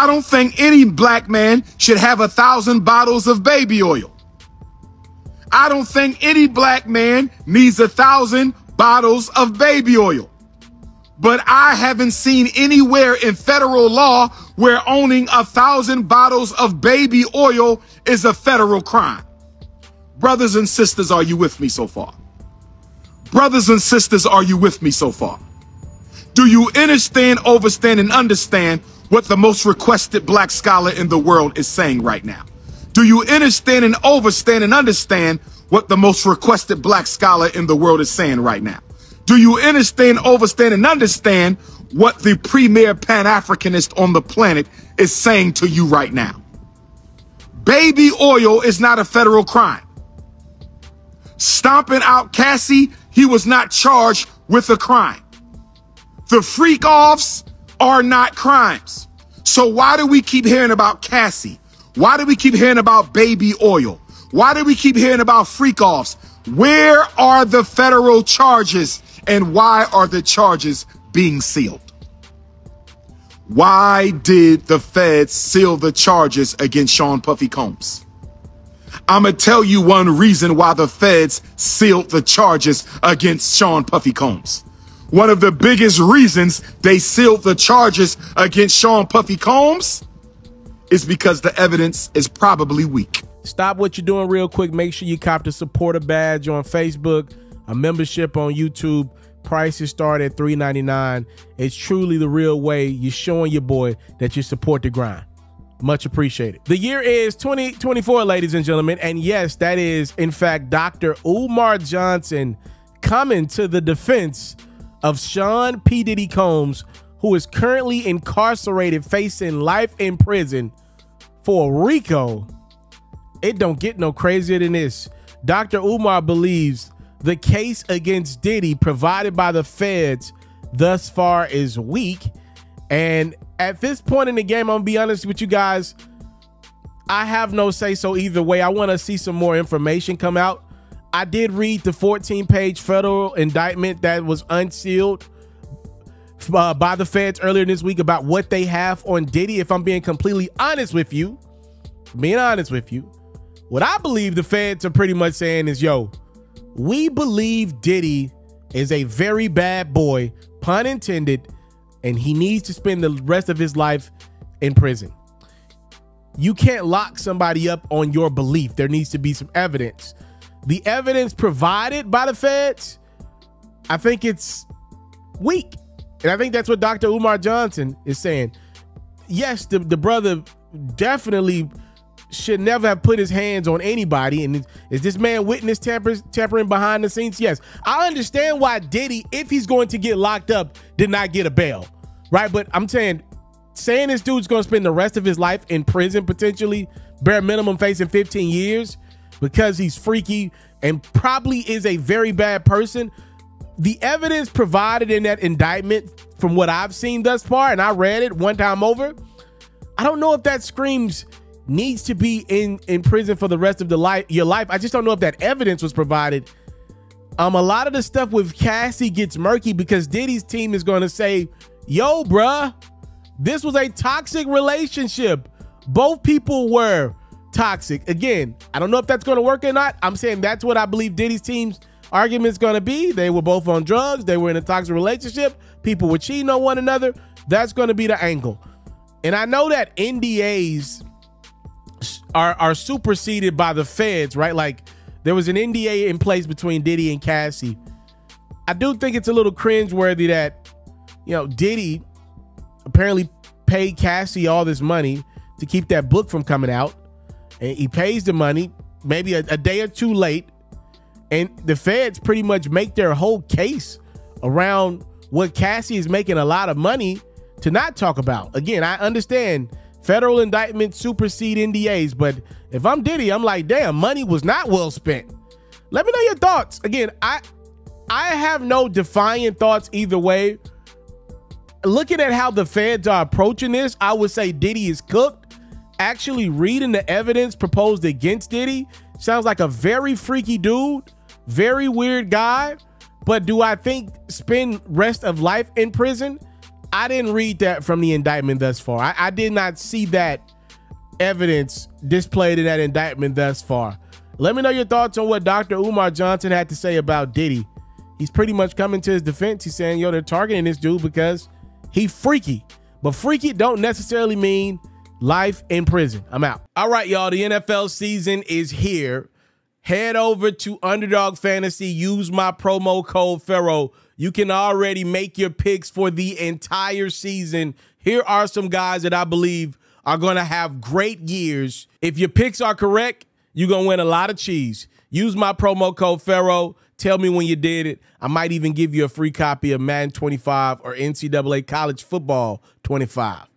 I don't think any black man should have 1,000 bottles of baby oil. I don't think any black man needs 1,000 bottles of baby oil. But I haven't seen anywhere in federal law where owning 1,000 bottles of baby oil is a federal crime. Brothers and sisters, are you with me so far? Brothers and sisters, are you with me so far? Do you understand, overstand, and understand what the most requested black scholar in the world is saying right now? Do you understand and overstand and understand what the most requested black scholar in the world is saying right now? Do you understand, overstand, and understand what the premier Pan-Africanist on the planet is saying to you right now? Baby oil is not a federal crime. Stomping out Cassie, he was not charged with a crime. The freak-offs are not crimes. So why do we keep hearing about Cassie? Why do we keep hearing about baby oil? Why do we keep hearing about freak-offs? Where are the federal charges, and why are the charges being sealed? Why did the feds seal the charges against Sean Puffy Combs? I'm going to tell you one reason why the feds sealed the charges against Sean Puffy Combs. One of the biggest reasons they sealed the charges against Sean Puffy Combs is because the evidence is probably weak. Stop what you're doing real quick. Make sure you cop the supporter badge on Facebook, a membership on YouTube. Prices start at $3.99. It's truly the real way. You're showing your boy that you support the grind. Much appreciated. The year is 2024, ladies and gentlemen. And yes, that is, in fact, Dr. Umar Johnson coming to the defense of Sean P. Diddy Combs, who is currently incarcerated facing life in prison for RICO. It don't get no crazier than this. Dr. Umar believes the case against Diddy provided by the feds thus far is weak. And at this point in the game, I'm gonna be honest with you guys, I have no say so either way. I want to see some more information come out. I did read the 14-page federal indictment that was unsealed by the feds earlier this week about what they have on Diddy. If I'm being completely honest with you, what I believe the feds are pretty much saying is, yo, we believe Diddy is a very bad boy, pun intended, and he needs to spend the rest of his life in prison. You can't lock somebody up on your belief. There needs to be some evidence. The evidence provided by the feds, I think it's weak. And I think that's what Dr. Umar Johnson is saying. Yes, the brother definitely should never have put his hands on anybody. And is this man witness tampering behind the scenes? Yes. I understand why Diddy, if he's going to get locked up, did not get a bail, right? But I'm saying this dude's going to spend the rest of his life in prison, potentially bare minimum facing 15 years because he's freaky and probably is a very bad person. The evidence provided in that indictment, from what I've seen thus far, and I read it one time over, I don't know if that screams needs to be in prison for the rest of your life. I just don't know if that evidence was provided. A lot of the stuff with Cassie gets murky because Diddy's team is going to say, yo, bruh, this was a toxic relationship. Both people were toxic. Again, I don't know if that's going to work or not. I'm saying that's what I believe Diddy's team's argument is going to be. They were both on drugs. They were in a toxic relationship. People were cheating on one another. That's going to be the angle. And I know that NDAs are superseded by the feds, right? Like there was an NDA in place between Diddy and Cassie. I do think it's a little cringeworthy that, you know, Diddy apparently paid Cassie all this money to keep that book from coming out. And he pays the money maybe a day or two late. And the feds pretty much make their whole case around what Cassie is making a lot of money to not talk about. Again, I understand federal indictments supersede NDAs, but if I'm Diddy, I'm like, damn, money was not well spent. Let me know your thoughts. Again, I have no defiant thoughts either way. Looking at how the feds are approaching this, I would say Diddy is cooked. Actually reading the evidence proposed against Diddy, sounds like a very freaky dude, very weird guy. But do I think spend rest of life in prison? I didn't read that from the indictment thus far. I did not see that evidence displayed in that indictment thus far. Let me know your thoughts on what Dr. Umar Johnson had to say about Diddy. He's pretty much coming to his defense. He's saying, yo, they're targeting this dude because he freaky. But freaky don't necessarily mean life in prison. I'm out. All right, y'all. The NFL season is here. Head over to Underdog Fantasy. Use my promo code Ferro. You can already make your picks for the entire season. Here are some guys that I believe are going to have great years. If your picks are correct, you're going to win a lot of cheese. Use my promo code Ferro. Tell me when you did it. I might even give you a free copy of Madden 25 or NCAA College Football 25.